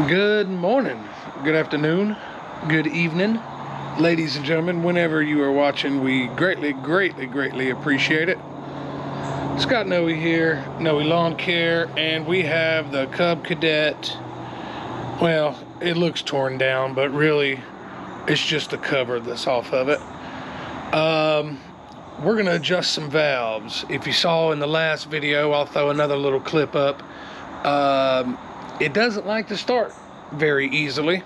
Good morning, good afternoon, good evening, ladies and gentlemen, whenever you are watching, we greatly appreciate it. Scott Nooe here, Nooe Lawn Care, and we have the Cub Cadet. Well, it looks torn down, but really it's just the cover that's off of it. We're gonna adjust some valves. If you saw in the last video, I'll throw another little clip up. It doesn't like to start very easily,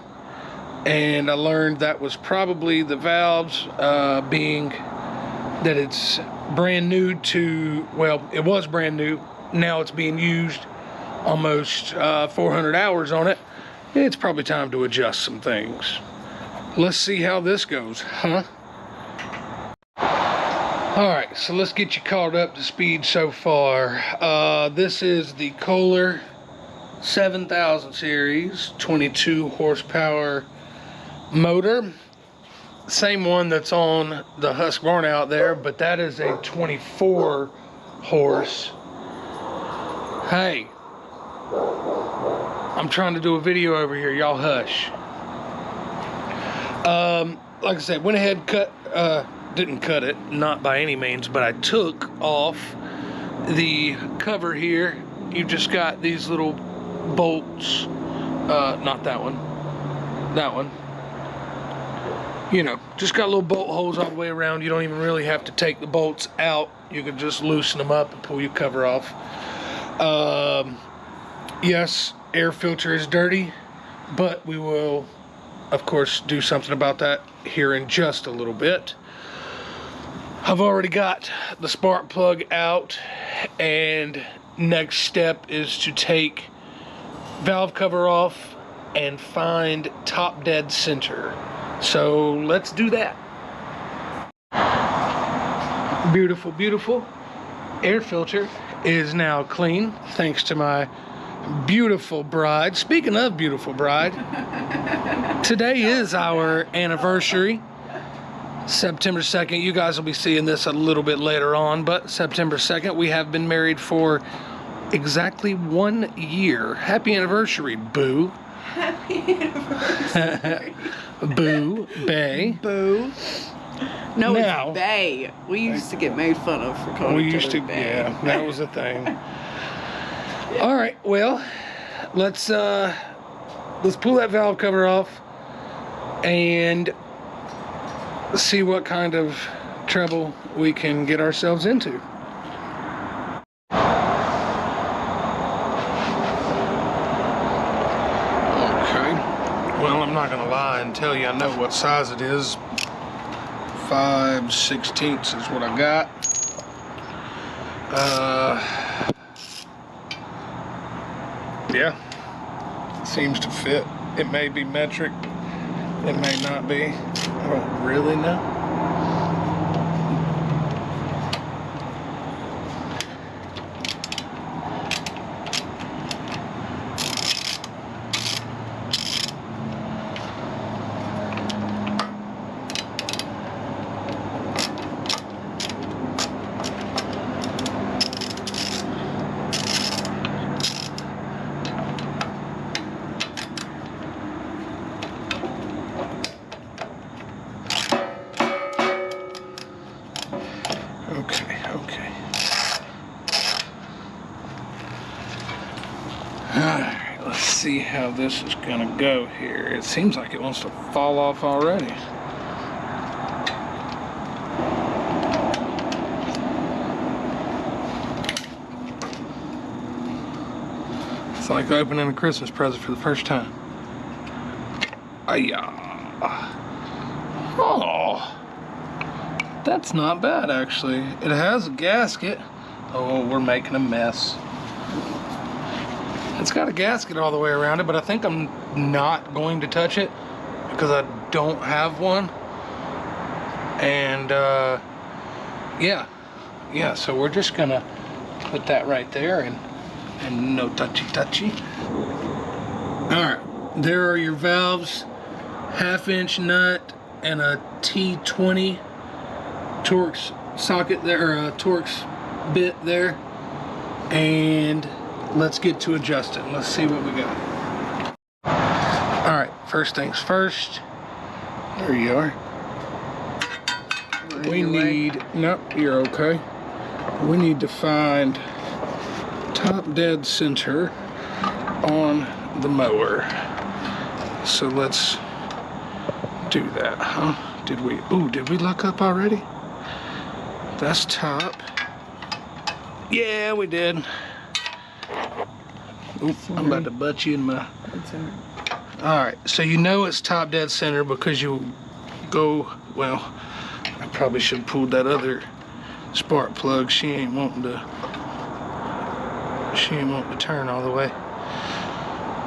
and I learned that was probably the valves, being that it's brand new to, well, it was brand new, now it's being used almost 400 hours on it. It's probably time to adjust some things. Let's see how this goes, huh? Alright, so let's get you caught up to speed so far. This is the Kohler 7000 series 22 horsepower motor, same one that's on the Husqvarna out there, but that is a 24 horse. Hey, I'm trying to do a video over here, y'all hush. Like I said, went ahead and didn't cut it, not by any means, but I took off the cover here. You've just got these little bolts, not that one, that one, you know, just got little bolt holes all the way around. You don't even really have to take the bolts out, you can just loosen them up and pull your cover off. Yes, air filter is dirty, but we will of course do something about that here in just a little bit. I've already got the spark plug out, and next step is to take valve cover off and find top dead center. So let's do that. Beautiful, beautiful. Air filter is now clean thanks to my beautiful bride. Speaking of beautiful bride, today is our anniversary. September 2nd, you guys will be seeing this a little bit later on, but September 2nd, we have been married for exactly 1 year. Happy anniversary, boo. Happy anniversary. Boo, bae. Boo. No, now, it's bae. We used to get made fun of for calling each other bae. Yeah, that was a thing. All right, well, let's pull that valve cover off and see what kind of trouble we can get ourselves into. Okay, well, I'm not gonna lie and tell you I know what size it is. 5/16 is what I got. Yeah, seems to fit. It may be metric, it may not be. I don't really know. Okay. Alright, let's see how this is gonna go here. It seems like it wants to fall off already. It's like opening a Christmas present for the first time. Oh, that's not bad actually. It has a gasket. Oh, we're making a mess. It's got a gasket all the way around it, but I think I'm not going to touch it because I don't have one. And yeah, so we're just gonna put that right there and no touchy. All right, there are your valves. 1/2-inch nut and a T20 Torx socket there, or a Torx bit there, and let's get to adjusting. Let's see what we got. first things first. There you are. We need, nope, you're okay. We need to find top dead center on the mower. So let's do that, huh? Did we look up already? That's top. Yeah, we did. Oop, I'm about to butt you in my... Alright, so you know it's top dead center because you go, well, I probably should have pulled that other spark plug. She ain't wanting to turn all the way.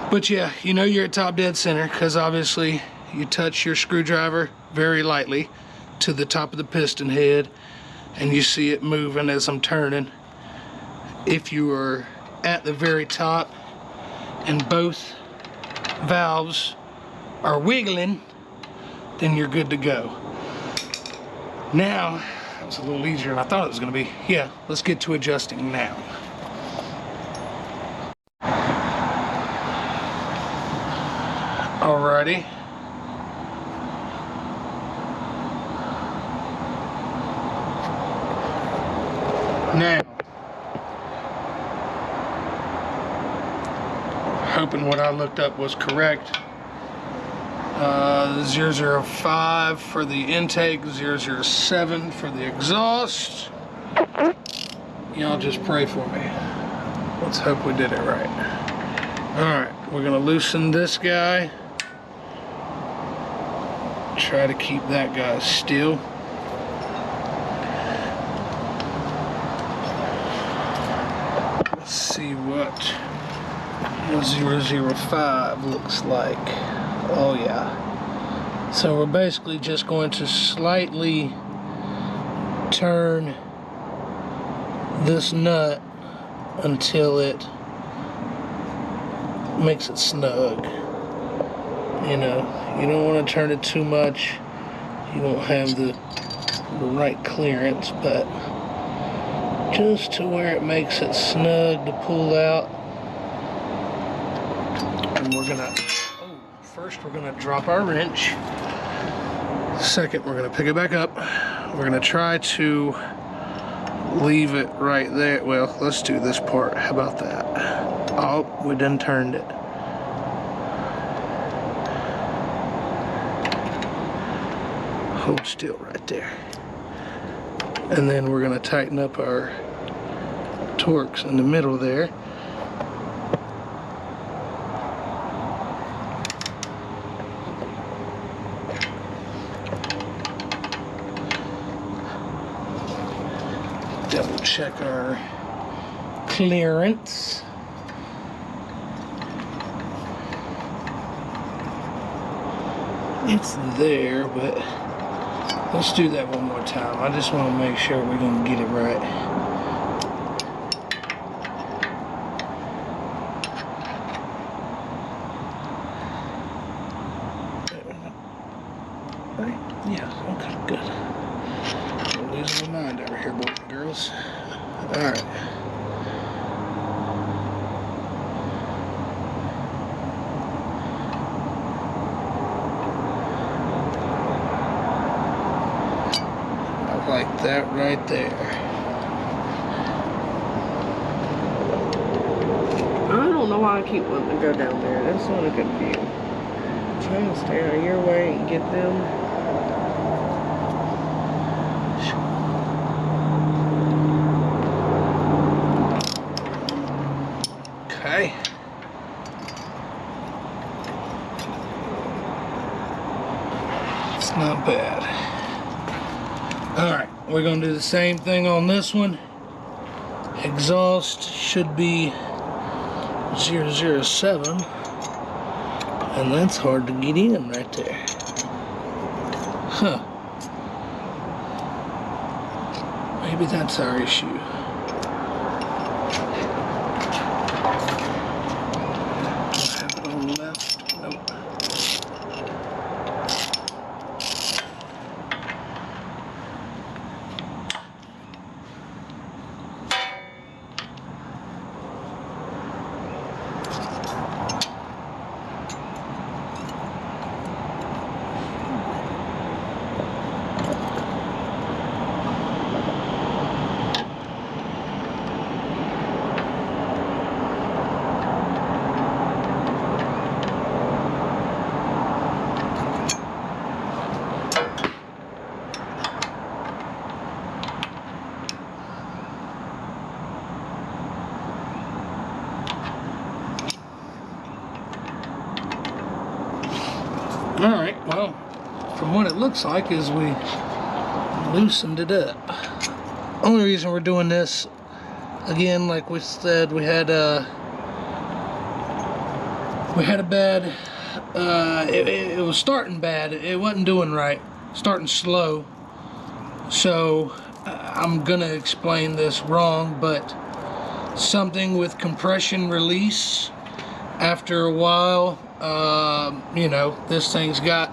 But yeah, you know you're at top dead center because obviously you touch your screwdriver very lightly to the top of the piston head and you see it moving as I'm turning. If you are at the very top and both valves are wiggling, then you're good to go. Now, that was a little easier than I thought it was going to be. Yeah, let's get to adjusting now. Alrighty. Now, hoping what I looked up was correct. 005 for the intake, 007 for the exhaust. Y'all just pray for me. Let's hope we did it right. Alright, we're gonna loosen this guy. Try to keep that guy still. Let's see what 005 looks like. Oh yeah. So we're basically just going to slightly turn this nut until it makes it snug. You know, you don't want to turn it too much. You won't have the right clearance, but just to where it makes it snug to pull out. And we're gonna, first we're gonna drop our wrench. Second, we're gonna pick it back up. We're gonna try to leave it right there. Well, let's do this part. How about that? Oh, we done turned it. Hold still right there. And then we're gonna tighten up our Torx in the middle there. Double check our clearance. It's there, but let's do that one more time. I just want to make sure we're going to get it right. Yeah, okay, good. I'm losing my mind over here, boys and girls. Alright. Like that right there. I don't know why I keep wanting to go down there. That's not a good view. I'm trying to stay out of your way and get them. Okay. It's not bad. Alright, we're going to do the same thing on this one. Exhaust should be 007. And that's hard to get in right there. Huh. Maybe that's our issue. Have it on the left? Nope. Alright, well, from what it looks like is we loosened it up. Only reason we're doing this, again, like we said, we had a bad, it was starting bad. It wasn't doing right, starting slow. So I'm gonna explain this wrong, but something with compression release. After a while, you know, this thing's got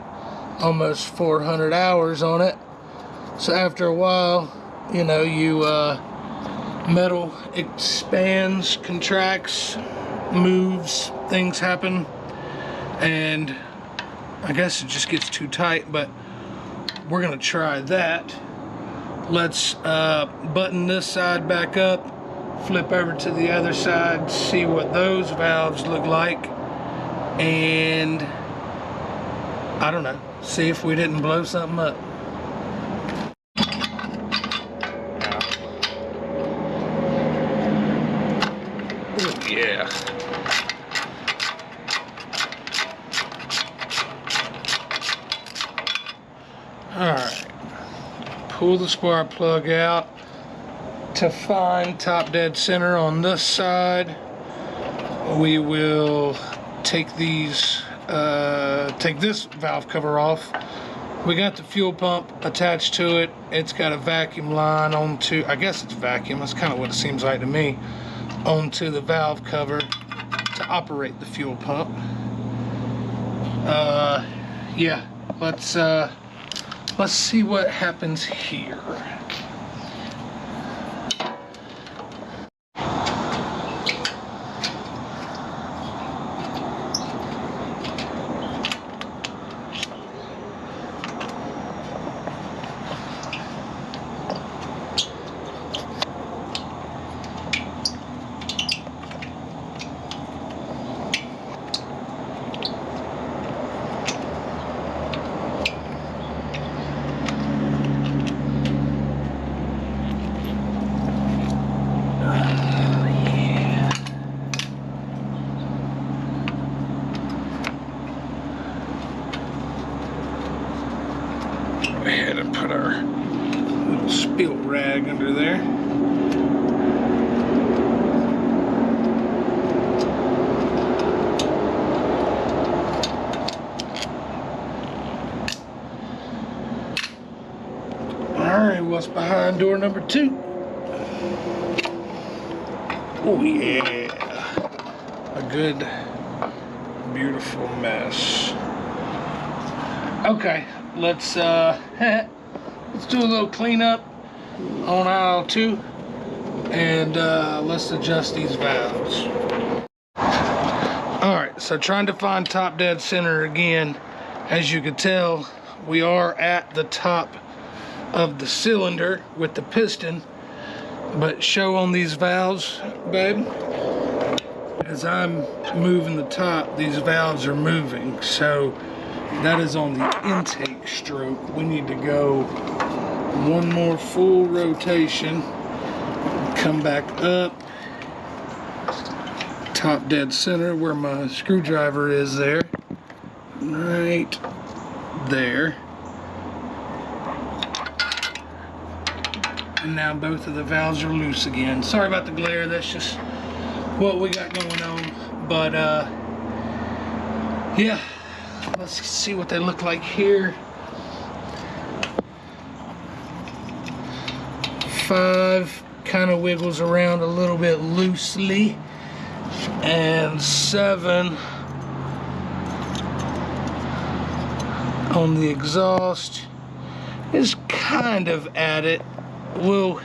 almost 400 hours on it. So after a while, you know, metal expands, contracts, moves, things happen, and I guess it just gets too tight, but we're gonna try that. Let's button this side back up, flip over to the other side, see what those valves look like, and I don't know, see if we didn't blow something up. Ooh, yeah. Alright. Pull the spark plug out to find top dead center on this side. We will take these, take this valve cover off. We got the fuel pump attached to it. It's got a vacuum line onto, I guess it's vacuum, that's kind of what it seems like to me, onto the valve cover to operate the fuel pump. Yeah, let's see what happens here. Go ahead and put our little spill rag under there. Alright, what's behind door number 2? Oh yeah, a good, beautiful mess. Okay, let's do a little cleanup on aisle 2, and let's adjust these valves. Alright, so trying to find top dead center again. As you can tell, we are at the top of the cylinder with the piston, but show on these valves, babe, as I'm moving the top, these valves are moving, so that is on the intake stroke. We need to go one more full rotation, come back up, top dead center where my screwdriver is there, right there. And now both of the valves are loose again. Sorry about the glare, that's just what we got going on. But yeah, let's see what they look like here. 5 kind of wiggles around a little bit loosely, and 7 on the exhaust is kind of at it. We'll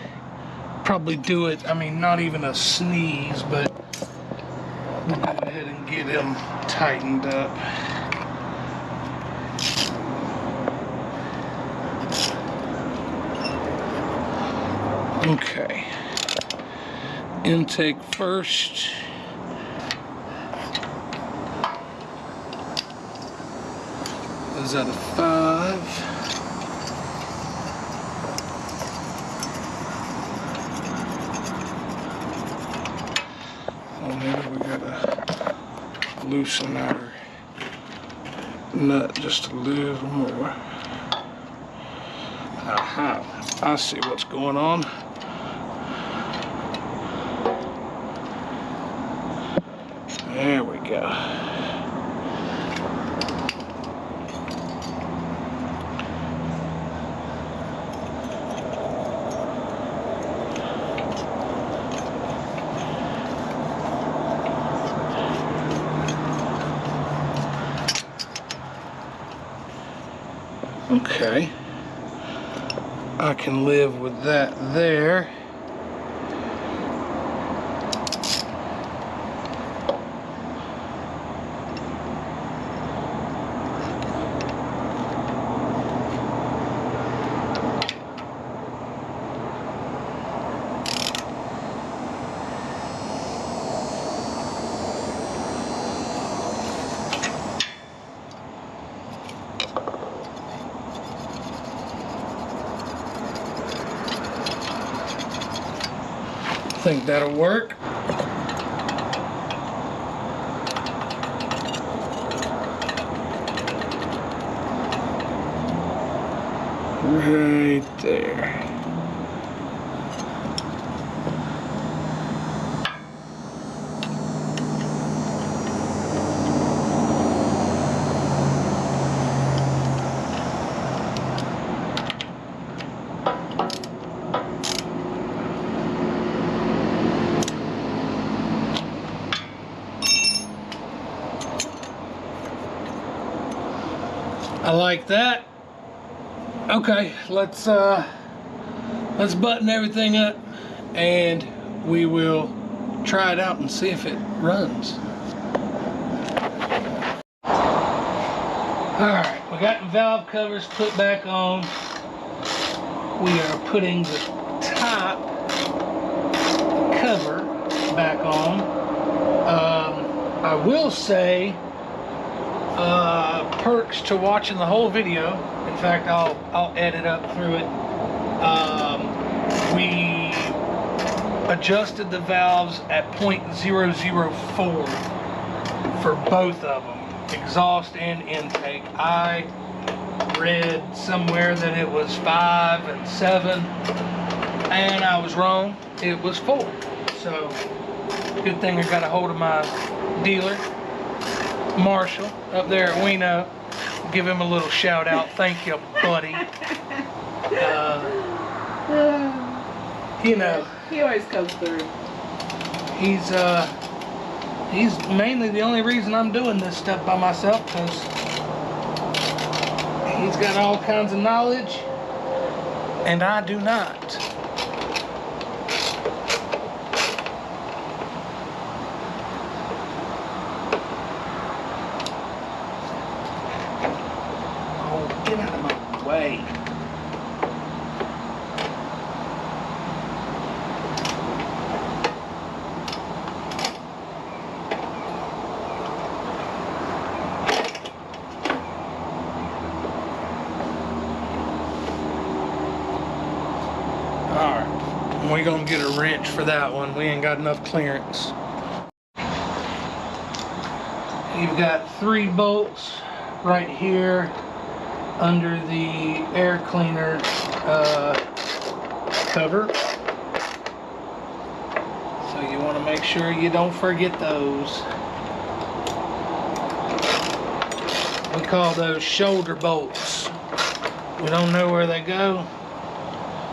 probably do it, I mean, not even a sneeze, but we'll go ahead and get him tightened up. Okay, intake first. Is that a 5? Oh, maybe we gotta loosen our nut just a little more. Aha, I see what's going on. There we go. Okay, I can live with that there. Think that'll work. Right there. I like that. Okay, let's button everything up and we will try it out and see if it runs. Alright, we got the valve covers put back on. We are putting the top cover back on. I will say perks to watching the whole video. In fact, I'll edit up through it. We adjusted the valves at 0.004 for both of them, exhaust and intake. I read somewhere that it was 5 and 7, and I was wrong. It was 4. So good thing I got a hold of my dealer, Marshall, up there at Weeno. Give him a little shout out. Thank you, buddy. You know, he always comes through. He's mainly the only reason I'm doing this stuff by myself, because he's got all kinds of knowledge and I do not. Get out of my way. Alright, we're gonna get a wrench for that one. We ain't got enough clearance. You've got 3 bolts right here under the air cleaner cover, so you want to make sure you don't forget those. We call those shoulder bolts. We don't know where they go,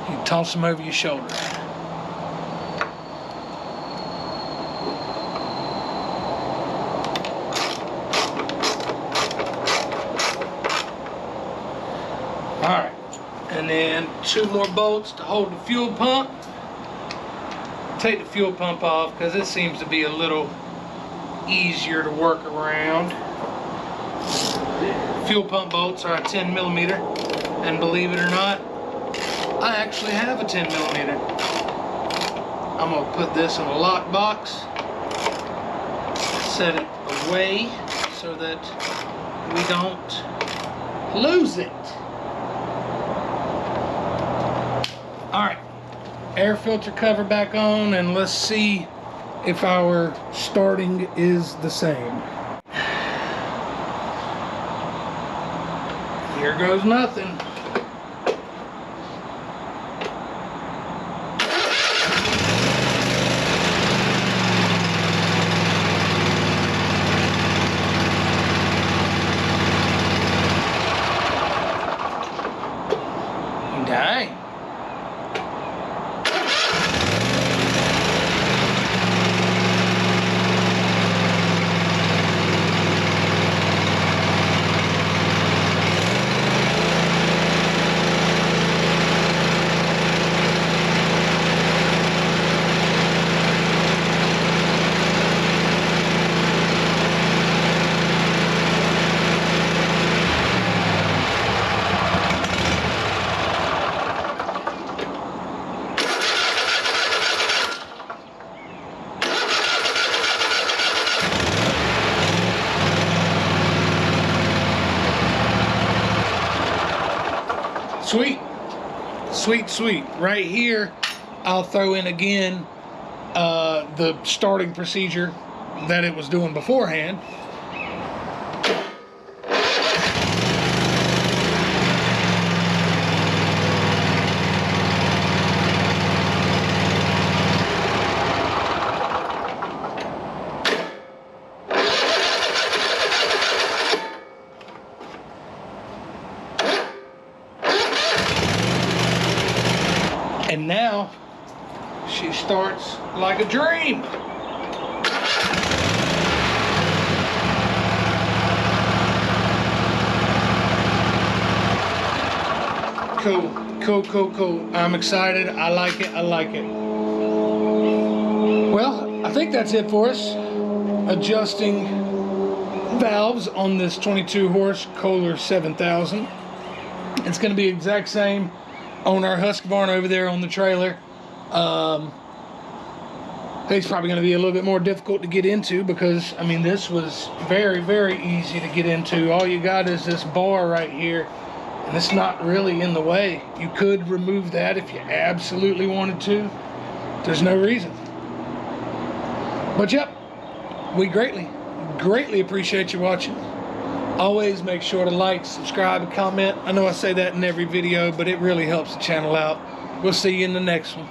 you toss them over your shoulder. Alright, and then 2 more bolts to hold the fuel pump. Take the fuel pump off because it seems to be a little easier to work around. Fuel pump bolts are a 10mm, and believe it or not, I actually have a 10mm. I'm going to put this in a lock box, set it away so that we don't lose it. Alright, air filter cover back on, and let's see if our starting is the same. Here goes nothing. Dang. Sweet, sweet, sweet. Right here, I'll throw in again the starting procedure that it was doing beforehand. And now she starts like a dream. Cool, cool, cool, cool. I'm excited. I like it. I like it. Well, I think that's it for us. Adjusting valves on this 22 horse Kohler 7000. It's going to be the exact same on our Husqvarna over there on the trailer. It's probably going to be a little bit more difficult to get into because, I mean, this was very, very easy to get into. All you got is this bar right here, and it's not really in the way. You could remove that if you absolutely wanted to. There's no reason. But yep, we greatly appreciate you watching. Always make sure to like, subscribe, and comment. I know I say that in every video, but it really helps the channel out. We'll see you in the next one.